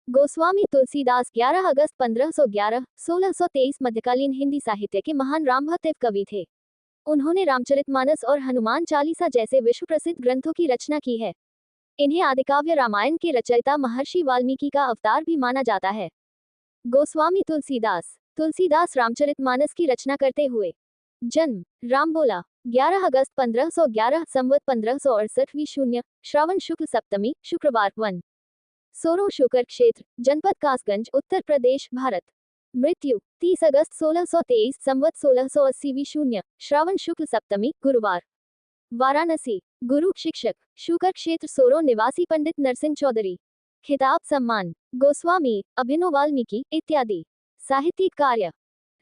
गोस्वामी तुलसीदास 11 अगस्त 1511-1623 मध्यकालीन हिंदी साहित्य के महान रामभक्त कवि थे। उन्होंने रामचरितमानस और हनुमान चालीसा जैसे विश्व प्रसिद्ध ग्रंथों की रचना की है। इन्हें आदिकाव्य रामायण के रचयिता महर्षि वाल्मीकि का अवतार भी माना जाता है। गोस्वामी तुलसीदास रामचरितमानस की रचना करते हुए जन्म रामबोला 11 अगस्त 1511 संवत 1568 शून्य श्रावण शुक्ल सप्तमी शुक्रवार 1 सोरो शुकर क्षेत्र जनपद कासगंज उत्तर प्रदेश भारत। मृत्यु 30 अगस्त 1623 संवत 1680 शून्य श्रावण शुक्ल सप्तमी गुरुवार। वाराणसी गुरु शिक्षक शुकर क्षेत्र सोरो निवासी पंडित नरसिंह चौधरी। खिताब सम्मान गोस्वामी अभिनव वाल्मीकि इत्यादि। साहित्यिक कार्य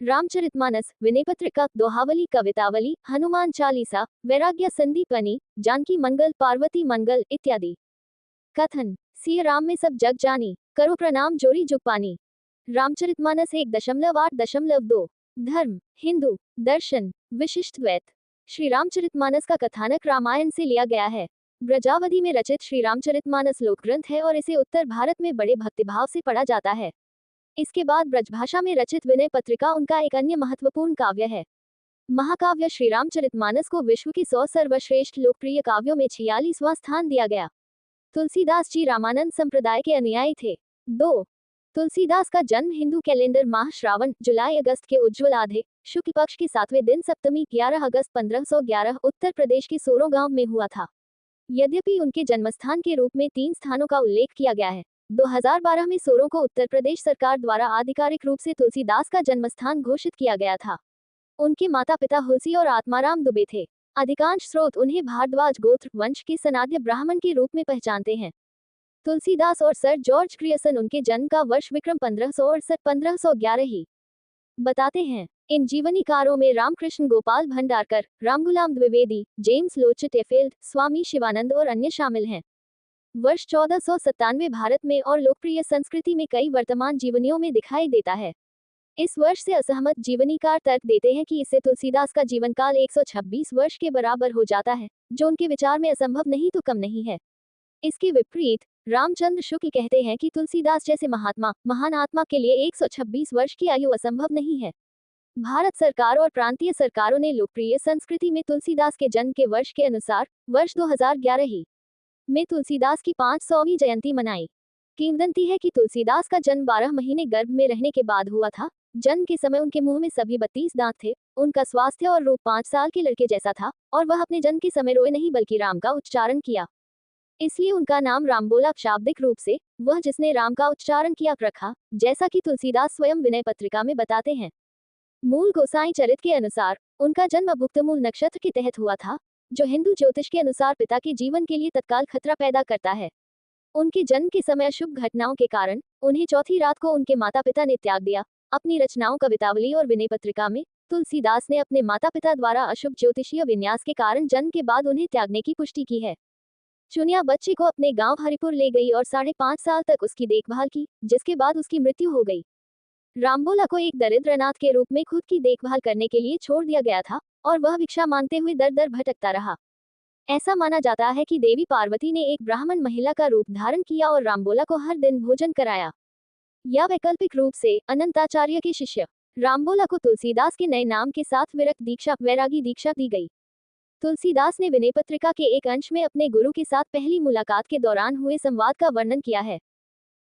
रामचरितमानस विनयपत्रिका दोहावली कवितावली हनुमान चालीसा वैराग्य संदीपनी जानकी मंगल पार्वती मंगल इत्यादि। कथन सिय राम में सब जग जानी करो प्रणाम जोरी जुग पानी। रामचरितमानस 1.8.2 धर्म हिंदू दर्शन विशिष्ट द्वैत। श्री रामचरितमानस का कथानक रामायण से लिया गया है। ब्रजावधि में रचित श्री रामचरितमानस लोक ग्रंथ है और इसे उत्तर भारत में बड़े भक्तिभाव से पढ़ा जाता है। इसके बाद ब्रजभाषा में रचित विनय पत्रिका उनका एक अन्य महत्वपूर्ण काव्य है। महाकाव्य श्री रामचरितमानस को विश्व के 100 सर्वश्रेष्ठ लोकप्रिय काव्यों में 46वां स्थान दिया गया। तुलसीदास जी रामानंद संप्रदाय के अनुयायी थे। 2 तुलसीदास का जन्म हिंदू कैलेंडर माह श्रावण जुलाई अगस्त के उज्ज्वल आधे शुक्ल पक्ष के 7वें दिन सप्तमी 11 अगस्त 1511 उत्तर प्रदेश के सोरो गांव में हुआ था। यद्यपि उनके जन्मस्थान के रूप में 3 स्थानों का उल्लेख किया गया है। 2012 में सोरो को उत्तर प्रदेश सरकार द्वारा आधिकारिक रूप से तुलसीदास का जन्मस्थान घोषित किया गया था। उनके माता पिता हुलसी और आत्माराम दुबे थे। अधिकांश स्रोत उन्हें भारद्वाज गोत्र वंश के सनाद्य ब्राह्मण के रूप में पहचानते हैं। तुलसीदास और सर जॉर्ज ग्रियर्सन उनके जन्म का वर्ष विक्रम 1568-1511 ही बताते हैं। इन जीवनीकारों में रामकृष्ण गोपाल भंडारकर रामगुलाम द्विवेदी जेम्स लोचट एफेल्ड स्वामी शिवानंद और अन्य शामिल हैं। वर्ष 1497 भारत में और लोकप्रिय संस्कृति में कई वर्तमान जीवनियों में दिखाई देता है। इस वर्ष से असहमत जीवनीकार तर्क देते हैं कि इससे तुलसीदास का जीवन काल 126 वर्ष के बराबर हो जाता है, जो उनके विचार में असंभव नहीं तो कम नहीं है। इसके विपरीत रामचंद्र शुक्ल कहते हैं कि तुलसीदास जैसे महान आत्मा के लिए 126 वर्ष की आयु असंभव नहीं है। भारत सरकार और प्रांतीय सरकारों ने लोकप्रिय संस्कृति में तुलसीदास के जन्म के वर्ष के अनुसार वर्ष 2011 ही में तुलसीदास की 500वीं जयंती मनाई। किंवदंती है कि तुलसीदास का जन्म 12 महीने गर्भ में रहने के बाद हुआ था। जन्म के समय उनके मुंह में सभी 32 दांत थे। उनका स्वास्थ्य और रूप 5 साल के लड़के जैसा था और वह अपने जन्म के समय रोए नहीं बल्कि राम का उच्चारण किया। इसलिए उनका नाम रामबोला शाब्दिक रूप से वह जिसने राम का उच्चारण किया रखा, जैसा कि तुलसीदास स्वयं विनय पत्रिका में बताते हैं। मूल गोसाई चरित के अनुसार उनका जन्म भुक्तमूल नक्षत्र के तहत हुआ था, जो हिंदू ज्योतिष के अनुसार पिता के जीवन के लिए तत्काल खतरा पैदा करता है। उनके जन्म के समय अशुभ घटनाओं के कारण उन्हें चौथी रात को उनके माता पिता ने त्याग दिया। अपनी रचनाओं कवितावली और विनय पत्रिका में तुलसीदास ने अपने माता पिता द्वारा अशुभ ज्योतिषीय विन्यास के कारण जन्म के बाद उन्हें त्यागने की पुष्टि की है। चुनिया बच्चे को अपने गांव हरिपुर ले गई और 5.5 साल तक उसकी देखभाल की, जिसके बाद उसकी मृत्यु हो गई। रामबोला को एक दरिद्र अनाथ के रूप में खुद की देखभाल करने के लिए छोड़ दिया गया था और वह भिक्षा मांगते हुए दर दर भटकता रहा। ऐसा माना जाता है कि देवी पार्वती ने एक ब्राह्मण महिला का रूप धारण किया और रामबोला को हर दिन भोजन कराया। या वैकल्पिक रूप से अनंताचार्य के शिष्य रामबोला को तुलसीदास के नए नाम के साथ विरक्त दीक्षा वैरागी दीक्षा दी गई। तुलसीदास ने विनय पत्रिका के एक अंश में अपने गुरु के साथ पहली मुलाकात के दौरान हुए संवाद का वर्णन किया है।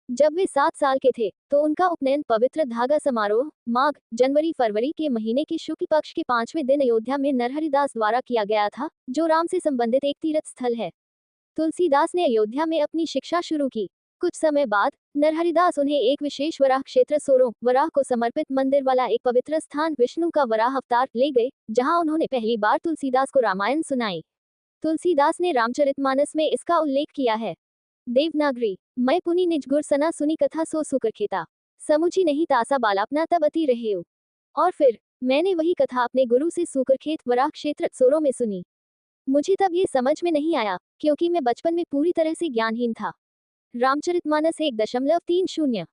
जब वे 7 साल के थे तो उनका उपनयन पवित्र धागा समारोह माघ जनवरी फरवरी के महीने के शुक्ल पक्ष के 5वें दिन अयोध्या में नरहरिदास द्वारा किया गया था, जो राम से संबंधित एक तीर्थ स्थल है। तुलसीदास ने अयोध्या में अपनी शिक्षा शुरू की। कुछ समय बाद नरहरिदास उन्हें एक विशेष वराह क्षेत्र सोरो वराह को समर्पित मंदिर वाला एक पवित्र स्थान विष्णु का वराह अवतार ले गए, जहां उन्होंने पहली बार तुलसीदास को रामायण सुनाई। तुलसीदास ने रामचरितमानस में इसका उल्लेख किया है। देवनागरी मैं पुनि निज गुर सना सुनी कथा सो सुकर खेता समुची नहीं तासा बालापना तब अति रहे। और फिर मैंने वही कथा अपने गुरु से सुकरखेत वराह क्षेत्र सोरो में सुनी। मुझे तब ये समझ में नहीं आया, क्योंकि मैं बचपन में पूरी तरह से ज्ञानहीन था। रामचरितमानस 1.30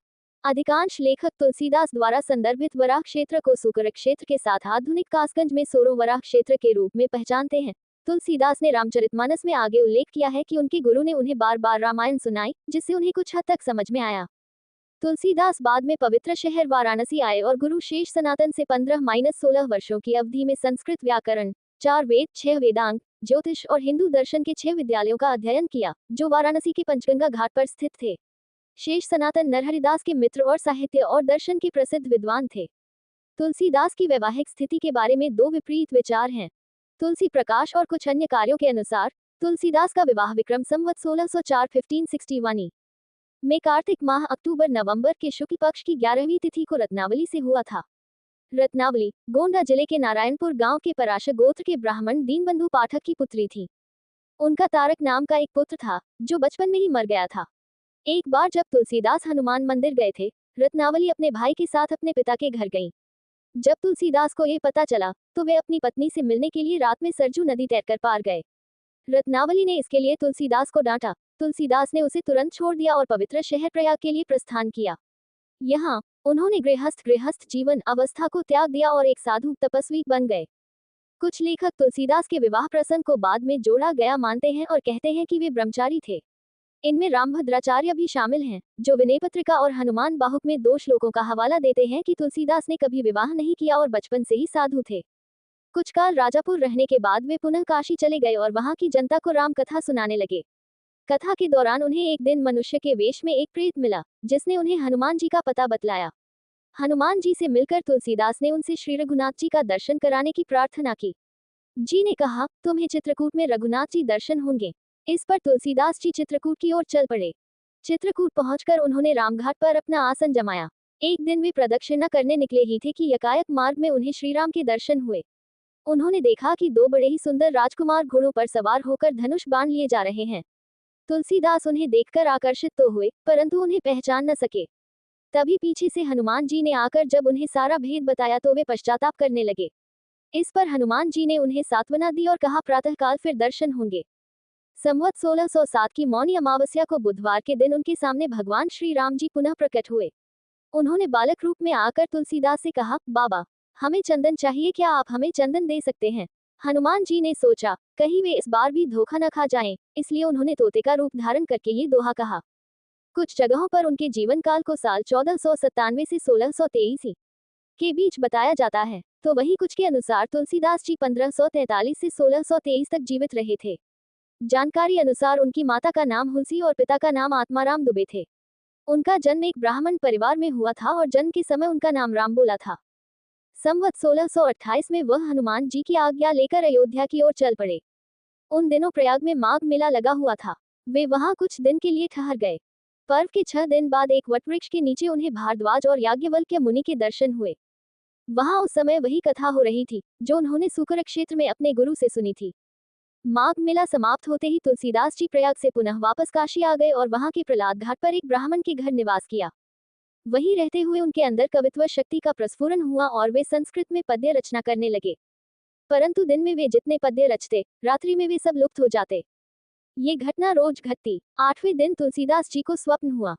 अधिकांश लेखक तुलसीदास द्वारा संदर्भित वराह क्षेत्र को सुकर क्षेत्र के साथ आधुनिक कासगंज में सोरो वराह क्षेत्र के रूप में पहचानते हैं। तुलसीदास ने रामचरितमानस में आगे उल्लेख किया है कि उनके गुरु ने उन्हें बार बार रामायण सुनाई, जिससे उन्हें कुछ हद तक समझ में आया। तुलसीदास बाद में पवित्र शहर वाराणसी आए और गुरु शेष सनातन से 15-16 वर्षों की अवधि में संस्कृत व्याकरण, 4 वेद, 6 वेदांग, ज्योतिष और हिंदू दर्शन के 6 विद्यालयों का अध्ययन किया, जो वाराणसी के पंचगंगा घाट पर स्थित थे। शेष सनातन नरहरिदास के मित्र और साहित्य और दर्शन के प्रसिद्ध विद्वान थे। तुलसीदास की वैवाहिक स्थिति के बारे में दो विपरीत विचार हैं। तुलसी प्रकाश और कुछ अन्य कार्यों के अनुसार तुलसीदास का विवाह विक्रम संवत 1604 1561 में कार्तिक माह अक्टूबर नवंबर के शुक्ल पक्ष की 11वीं तिथि को रत्नावली से हुआ था। रत्नावली गोंडा जिले के नारायणपुर गांव के पराशर गोत्र के ब्राह्मण दीनबंधु पाठक की पुत्री थी। उनका तारक नाम का एक पुत्र था, जो बचपन में ही मर गया था। एक बार जब तुलसीदास हनुमान मंदिर गए थे, रत्नावली अपने भाई के साथ अपने पिता के घर गईं। जब तुलसीदास को ये पता चला, तो वे अपनी पत्नी से मिलने के लिए रात में सरजू नदी तैरकर पार गए। रत्नावली ने इसके लिए तुलसीदास को डांटा। तुलसीदास ने उसे तुरंत छोड़ दिया और पवित्र शहर प्रयाग के लिए प्रस्थान किया। यहाँ उन्होंने गृहस्थ जीवन अवस्था को त्याग दिया और एक साधु तपस्वी बन गए। कुछ लेखक तुलसीदास के विवाह प्रसंग को बाद में जोड़ा गया मानते हैं और कहते हैं कि वे ब्रह्मचारी थे। इनमें रामभद्राचार्य भी शामिल हैं, जो विनय पत्रिका और हनुमान बाहुक में 2 श्लोकों का हवाला देते हैं कि तुलसीदास ने कभी विवाह नहीं किया और बचपन से ही साधु थे। कुछ काल राजापुर रहने के बाद वे पुनः काशी चले गए और वहां की जनता को राम कथा सुनाने लगे। कथा के दौरान उन्हें एक दिन मनुष्य के वेश में एक प्रेत मिला, जिसने उन्हें हनुमान जी का पता बतलाया। हनुमान जी से मिलकर तुलसीदास ने उनसे श्री रघुनाथ जी का दर्शन कराने की प्रार्थना की। जी ने कहा, तुम्हें चित्रकूट में रघुनाथ जी दर्शन होंगे। इस पर तुलसीदास जी चित्रकूट की ओर चल पड़े। चित्रकूट पहुंचकर उन्होंने रामघाट पर अपना आसन जमाया। एक दिन वे प्रदक्षिणा करने निकले ही थे कि यकायक मार्ग में उन्हें श्रीराम के दर्शन हुए। उन्होंने देखा कि 2 बड़े ही सुंदर राजकुमार घोड़ों पर सवार होकर धनुष बाण लिए जा रहे हैं। तुलसीदास उन्हें देखकर आकर्षित तो हुए, परंतु उन्हें पहचान न सके। तभी पीछे से हनुमान जी ने आकर जब उन्हें सारा भेद बताया तो वे पश्चाताप करने लगे। इस पर हनुमान जी ने उन्हें सांत्वना दी और कहा, प्रातःकाल फिर दर्शन होंगे। संवत 1607 की मौनी अमावस्या को बुधवार के दिन उनके सामने भगवान श्री राम जी पुनः प्रकट हुए। उन्होंने बालक रूप में आकर तुलसीदास से कहा, बाबा, हमें चंदन चाहिए, क्या आप हमें चंदन दे सकते हैं? हनुमान जी ने सोचा, कहीं वे इस बार भी धोखा न खा जाएं, इसलिए उन्होंने तोते का रूप धारण करके ये दोहा कहा। कुछ जगहों पर उनके जीवन काल को साल 1497 से 1623 के बीच बताया जाता है, तो वहीं कुछ के अनुसार तुलसीदास जी 1543 से 1623 तक जीवित रहे थे। जानकारी अनुसार उनकी माता का नाम हुलसी और पिता का नाम आत्माराम दुबे थे। उनका जन्म एक ब्राह्मण परिवार में हुआ था और जन्म के समय उनका नाम रामबोला था। संवत 1628 में वह हनुमान जी की आज्ञा लेकर अयोध्या की ओर चल पड़े। उन दिनों प्रयाग में माघ मेला लगा हुआ था। वे वहां कुछ दिन के लिए ठहर गए। पर्व के 6 दिन बाद एक वटवृक्ष के नीचे उन्हें भारद्वाज और याज्ञवल्क्य मुनि के दर्शन हुए। वहां उस समय वही कथा हो रही थी, जो उन्होंने सूकर क्षेत्र में अपने गुरु से सुनी थी। माघ मेला समाप्त होते ही तुलसीदास जी प्रयाग से पुनः वापस काशी आ गए और वहां के प्रहलाद घाट पर एक ब्राह्मण के घर निवास किया। वहीं रहते हुए उनके अंदर कवित्व शक्ति का प्रस्फुरन हुआ और वे संस्कृत में पद्य रचना करने लगे। परंतु दिन में वे जितने पद्य रचते, रात्रि में वे सब लुप्त हो जाते। ये घटना रोज घटती। 8वें दिन तुलसीदास जी को स्वप्न हुआ।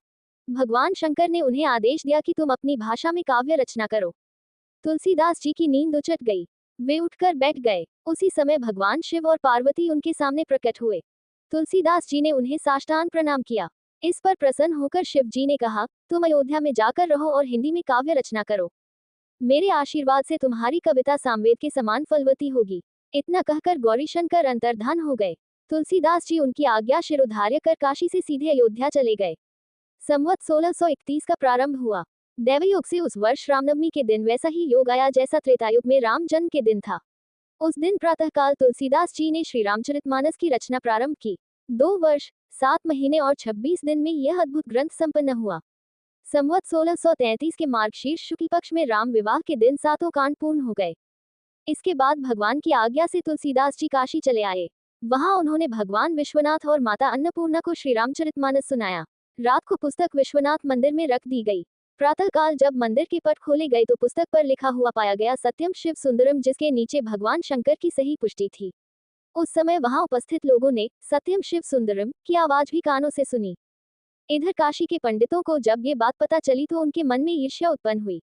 भगवान शंकर ने उन्हें आदेश दिया कि तुम अपनी भाषा में काव्य रचना करो। तुलसीदास जी की नींद उचट गई। वे उठकर बैठ गए। उसी समय भगवान शिव और पार्वती उनके सामने प्रकट हुए। तुलसीदास जी ने उन्हें साष्टांग प्रणाम किया। इस पर प्रसन्न होकर शिव जी ने कहा, तुम अयोध्या में जाकर रहो और हिंदी में काव्य रचना करो। मेरे आशीर्वाद से तुम्हारी कविता सामवेद के समान फलवती होगी। इतना कहकर गौरीशंकर अंतर्धान हो गए। तुलसीदास जी उनकी आज्ञा शिरोधार्य कर काशी से सीधे अयोध्या चले गए। संवत 1631 का प्रारंभ हुआ। दैवयोग से उस वर्ष रामनवमी के दिन वैसा ही योग आया जैसा त्रेतायुग में राम जन्म के दिन था। उस दिन प्रातःकाल तुलसीदास जी ने श्री रामचरितमानस की रचना प्रारंभ की। 2 वर्ष 7 महीने और 26 दिन में यह अद्भुत ग्रंथ संपन्न हुआ। संवत 1633 के मार्गशीर्ष शुक्ल पक्ष में राम विवाह के दिन 7 कांड पूर्ण हो गए। इसके बाद भगवान की आज्ञा से तुलसीदास जी काशी चले आए। वहां उन्होंने भगवान विश्वनाथ और माता अन्नपूर्णा को श्री रामचरितमानस सुनाया। रात को पुस्तक विश्वनाथ मंदिर में रख दी गई। प्रातःकाल जब मंदिर के पट खोले गए तो पुस्तक पर लिखा हुआ पाया गया, सत्यम शिव सुंदरम, जिसके नीचे भगवान शंकर की सही पुष्टि थी। उस समय वहां उपस्थित लोगों ने सत्यम शिव सुंदरम की आवाज भी कानों से सुनी। इधर काशी के पंडितों को जब ये बात पता चली तो उनके मन में ईर्ष्या उत्पन्न हुई।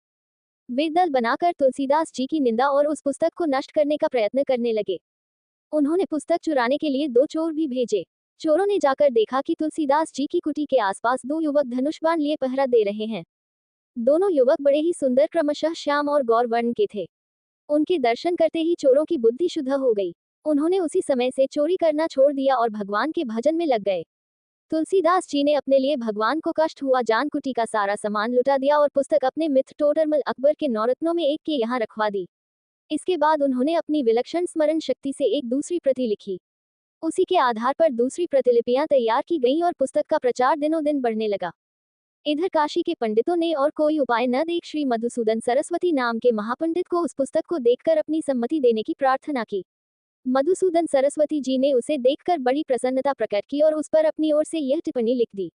वे दल बनाकर तुलसीदास जी की निंदा और उस पुस्तक को नष्ट करने का प्रयत्न करने लगे। उन्होंने पुस्तक चुराने के लिए 2 चोर भी भेजे। चोरों ने जाकर देखा कि तुलसीदास जी की कुटी के आसपास दो युवक धनुष बाण लिए पहरा दे रहे हैं। दोनों युवक बड़े ही सुंदर, क्रमशः श्याम और गौर वर्ण के थे। उनके दर्शन करते ही चोरों की बुद्धि शुद्ध हो गई। उन्होंने उसी समय से चोरी करना छोड़ दिया और भगवान के भजन में लग गए। तुलसीदास जी ने अपने लिए भगवान को कष्ट हुआ जान कुटी का सारा सामान लुटा दिया और पुस्तक अपने मित्र टोडरमल अकबर के नौरत्नों में एक के यहाँ रखवा दी। इसके बाद उन्होंने अपनी विलक्षण स्मरण शक्ति से एक दूसरी प्रति लिखी। उसी के आधार पर दूसरी प्रतिलिपियां तैयार की गईं और पुस्तक का प्रचार दिनों दिन बढ़ने लगा। इधर काशी के पंडितों ने और कोई उपाय न देख श्री मधुसूदन सरस्वती नाम के महापंडित को उस पुस्तक को देखकर अपनी सम्मति देने की प्रार्थना की। मधुसूदन सरस्वती जी ने उसे देखकर बड़ी प्रसन्नता प्रकट की और उस पर अपनी ओर से यह टिप्पणी लिख दी।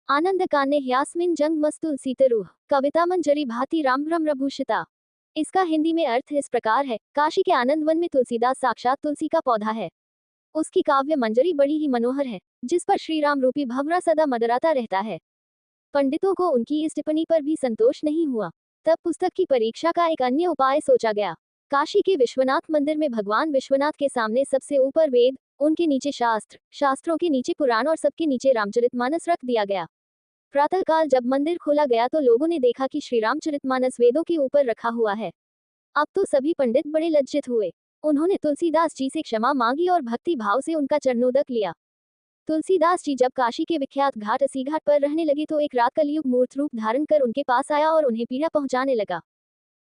आनंद कान्य ह्यास्मिन जंग मस्तुल सीतरूह कविता मंजरी भांति राम भ्रमरभूषिता। इसका हिंदी में अर्थ इस प्रकार है, काशी के आनंद वन में तुलसीदास साक्षात तुलसी का पौधा है। उसकी काव्य मंजरी बड़ी ही मनोहर है, जिस पर श्री राम रूपी भंवरा सदा मडराता रहता है। पंडितों को उनकी इस टिप्पणी पर भी संतोष नहीं हुआ। तब पुस्तक की परीक्षा का एक अन्य उपाय सोचा गया। काशी के विश्वनाथ मंदिर में भगवान विश्वनाथ के सामने सबसे ऊपर वेद, उनके नीचे शास्त्र, शास्त्रों के नीचे पुराण और सबके नीचे रामचरितमानस रख दिया गया। प्रातःकाल जब मंदिर खोला गया तो लोगों ने देखा कि श्री रामचरितमानस वेदों के ऊपर रखा हुआ है। अब तो सभी पंडित बड़े लज्जित हुए। उन्होंने तुलसीदास जी से क्षमा मांगी और भक्ति भाव से उनका चरणोदक लिया। तुलसीदास जी जब काशी के विख्यात घाट अस्सी घाट पर रहने लगे तो एक रात कलयुग मूर्त रूप धारण कर उनके पास आया और उन्हें पीड़ा पहुंचाने लगा।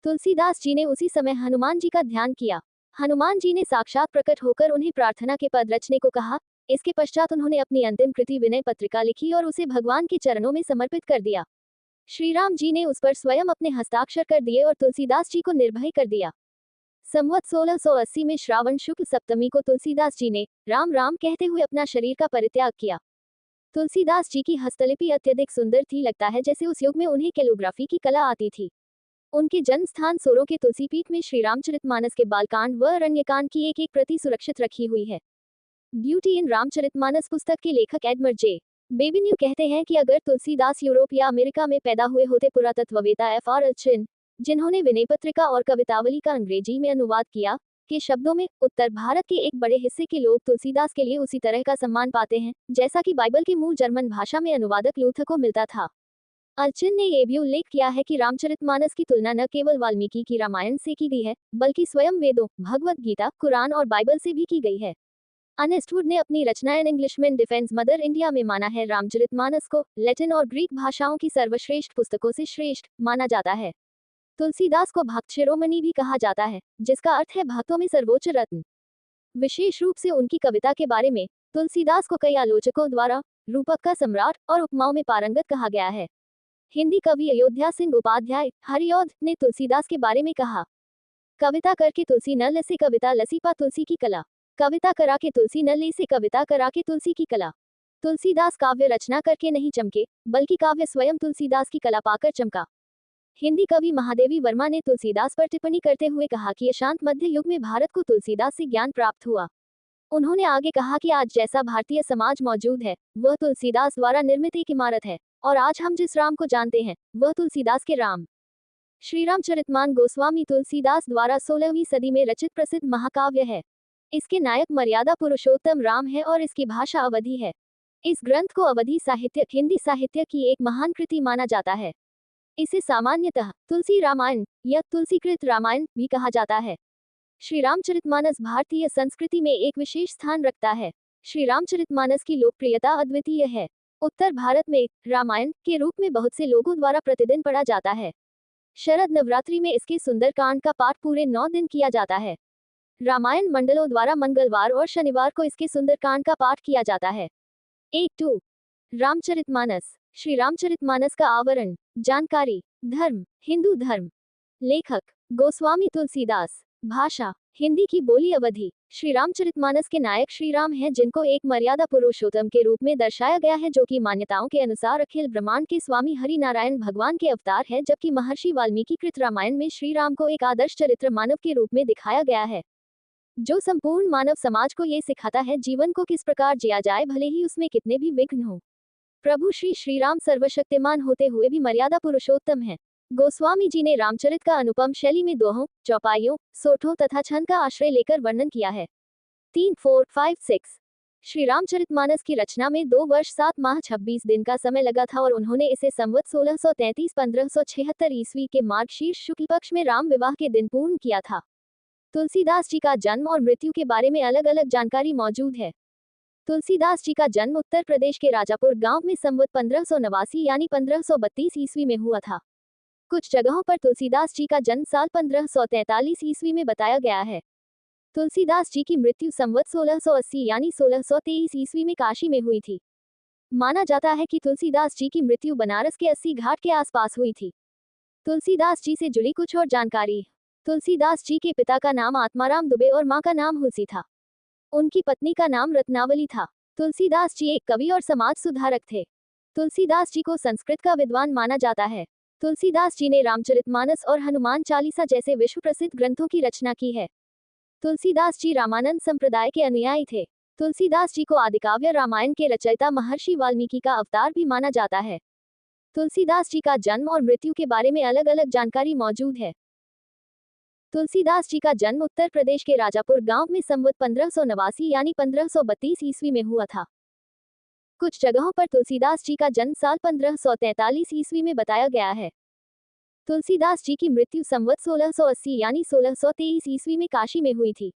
तुलसीदास जी ने उसी समय हनुमान जी का ध्यान किया। हनुमान जी ने साक्षात प्रकट होकर उन्हें प्रार्थना के पद रचने को कहा। इसके पश्चात उन्होंने अपनी अंतिम कृति विनय पत्रिका लिखी और उसे भगवान के चरणों में समर्पित कर दिया। श्री राम जी ने उस पर स्वयं अपने हस्ताक्षर कर दिए और तुलसीदास जी को निर्भय कर दिया। संवत 1680 में श्रावण शुक्ल सप्तमी को तुलसीदास जी ने राम राम कहते हुए अपना शरीर का परित्याग किया। तुलसीदास जी की हस्तलिपि अत्यधिक सुंदर थी, लगता है जैसे उस युग में उन्हें कैलोग्राफी की कला आती थी। उनके जन्म स्थान सोरो के तुलसीपीठ में श्री रामचरितमानस के बालकांड व अरण्यकांड की एक एक प्रति सुरक्षित रखी हुई है। ब्यूटी इन रामचरितमानस पुस्तक के लेखक एडमंड जे. बेबिन्यू कहते हैं कि अगर तुलसीदास यूरोप या अमेरिका में पैदा हुए होते पुरातत्ववेत्ता F.R. अल्चिन, जिन्होंने विनय पत्रिका और कवितावली का अंग्रेजी में अनुवाद किया, के शब्दों में उत्तर भारत के एक बड़े हिस्से के लोग तुलसीदास के लिए उसी तरह का सम्मान पाते हैं जैसा कि बाइबल के मूल जर्मन भाषा में अनुवादक लूथर को मिलता था। अल्चिन ने यह भी उल्लेख किया है कि रामचरितमानस की तुलना न केवल वाल्मीकि की रामायण से की गई है, बल्कि स्वयं वेदों, भगवद गीता, कुरान और बाइबल से भी की गई है। अनेस्टवुड ने अपनी रचना an Englishman defends mother India में माना है रामचरितमानस को लैटिन और ग्रीक भाषाओं की सर्वश्रेष्ठ पुस्तकों से श्रेष्ठ माना जाता है। तुलसीदास को भक्त शिरोमणि भी कहा जाता है, जिसका अर्थ है भक्तों में सर्वोच्च रत्न। विशेष रूप से उनकी कविता के बारे में तुलसीदास को कई आलोचकों द्वारा रूपक का सम्राट और उपमाओं में पारंगत कहा गया है। हिंदी कवि अयोध्या सिंह उपाध्याय हरिऔध ने तुलसीदास के बारे में कहा, कविता करके तुलसी न लसे कविता लसी पा तुलसी की कला, कविता करा के तुलसी न ले से कविता करा के तुलसी की कला। तुलसीदास काव्य रचना करके नहीं चमके, बल्कि काव्य स्वयं तुलसीदास की कला पाकर चमका। हिंदी कवि महादेवी वर्मा ने तुलसीदास पर टिप्पणी करते हुए कहा कि अशांत मध्य युग में भारत को तुलसीदास से ज्ञान प्राप्त हुआ। उन्होंने आगे कहा कि आज जैसा भारतीय समाज मौजूद है, वह तुलसीदास द्वारा निर्मित एक इमारत है, और आज हम जिस राम को जानते हैं, वह तुलसीदास के राम श्री रामचरितमान गोस्वामी तुलसीदास द्वारा 16वीं सदी में रचित प्रसिद्ध महाकाव्य है। इसके नायक मर्यादा पुरुषोत्तम राम है और इसकी भाषा अवधी है। इस ग्रंथ को अवधी साहित्य, हिंदी साहित्य की एक महान कृति माना जाता है। इसे सामान्यतः तुलसी रामायण या तुलसीकृत रामायण भी कहा जाता है। श्री रामचरितमानस भारतीय संस्कृति में एक विशेष स्थान रखता है। श्री रामचरितमानस की लोकप्रियता अद्वितीय है। उत्तर भारत में रामायण के रूप में बहुत से लोगों द्वारा प्रतिदिन पढ़ा जाता है। शरद नवरात्रि में इसके सुंदरकांड का पाठ पूरे 9 दिन किया जाता है। रामायण मंडलों द्वारा मंगलवार और शनिवार को इसके सुंदरकांड का पाठ किया जाता है। 1-2 रामचरितमानस। श्री रामचरितमानस का आवरण, जानकारी, धर्म, हिंदू धर्म। लेखक गोस्वामी तुलसीदास। भाषा हिंदी की बोली अवधी। श्री रामचरितमानस के नायक श्री राम हैं, जिनको एक मर्यादा पुरुषोत्तम के रूप में दर्शाया गया है, जो कि मान्यताओं के अनुसार अखिल ब्रह्मांड के स्वामी हरि नारायण भगवान के अवतार है, जबकि महर्षि वाल्मीकि कृत रामायण में श्री राम को एक आदर्श चरित्र मानव के रूप में दिखाया गया है, जो संपूर्ण मानव समाज को ये सिखाता है जीवन को किस प्रकार जिया जाए, भले ही उसमें कितने भी विघ्न हो। प्रभु श्री राम सर्वशक्तिमान होते हुए भी मर्यादा पुरुषोत्तम है। गोस्वामी जी ने रामचरित का अनुपम शैली में दोहों, चौपाइयों, सोठों तथा छंद का आश्रय लेकर वर्णन किया है। 3, 4, 5, 6 श्री रामचरितमानस की रचना में 2 वर्ष 7 माह 26 दिन का समय लगा था और उन्होंने इसे संवत 1633-1576 ईस्वी के मार्गशीर्ष शुक्ल पक्ष में राम विवाह के दिन पूर्ण किया था। तुलसीदास जी का जन्म और मृत्यु के बारे में अलग अलग जानकारी मौजूद है। तुलसीदास जी का जन्म उत्तर प्रदेश के राजापुर गांव में संवत 1589 यानी 1532 ईस्वी में हुआ था। कुछ जगहों पर तुलसीदास जी का जन्म साल 1543 ईस्वी में बताया गया है। तुलसीदास जी की मृत्यु संवत 1680 यानी 1623 ईस्वी में काशी में हुई थी। माना जाता है कि तुलसीदास जी की मृत्यु बनारस के 80 घाट के आसपास हुई थी। तुलसीदास जी से जुड़ी कुछ और जानकारी। तुलसीदास जी के पिता का नाम आत्माराम दुबे और मां का नाम हुलसी था। उनकी पत्नी का नाम रत्नावली था। तुलसीदास जी एक कवि और समाज सुधारक थे। तुलसीदास जी को संस्कृत का विद्वान माना जाता है। तुलसीदास जी ने रामचरितमानस और हनुमान चालीसा जैसे विश्व प्रसिद्ध ग्रंथों की रचना की है। तुलसीदास जी रामानंद संप्रदाय के अनुयायी थे। तुलसीदास जी को आदिकाव्य रामायण के रचयिता महर्षि वाल्मीकि का अवतार भी माना जाता है। तुलसीदास जी का जन्म और मृत्यु के बारे में अलग अलग जानकारी मौजूद है। तुलसीदास जी का जन्म उत्तर प्रदेश के राजापुर गांव में संवत 1589 यानी 1532 ईस्वी में हुआ था। कुछ जगहों पर तुलसीदास जी का जन्म साल 1543 ईस्वी में बताया गया है। तुलसीदास जी की मृत्यु संवत 1680 यानी 1623 ईस्वी में काशी में हुई थी।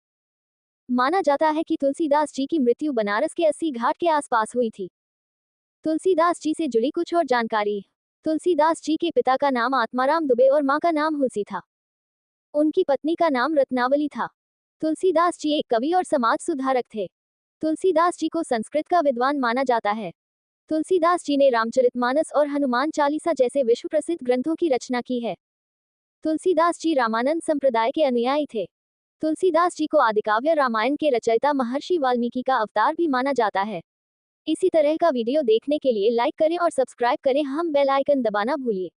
माना जाता है कि तुलसीदास जी की मृत्यु बनारस के 80 घाट के आसपास हुई थी। तुलसीदास जी से जुड़ी कुछ और जानकारी। तुलसीदास जी के पिता का नाम आत्माराम दुबे और मां का नाम हुलसी था। उनकी पत्नी का नाम रत्नावली था। तुलसीदास जी एक कवि और समाज सुधारक थे। तुलसीदास जी को संस्कृत का विद्वान माना जाता है। तुलसीदास जी ने रामचरितमानस और हनुमान चालीसा जैसे विश्व प्रसिद्ध ग्रंथों की रचना की है। तुलसीदास जी रामानंद संप्रदाय के अनुयायी थे। तुलसीदास जी को आदिकाव्य रामायण के रचयिता महर्षि वाल्मीकि का अवतार भी माना जाता है। इसी तरह का वीडियो देखने के लिए लाइक करें और सब्सक्राइब करें, हम बेल आइकन दबाना भूलिए।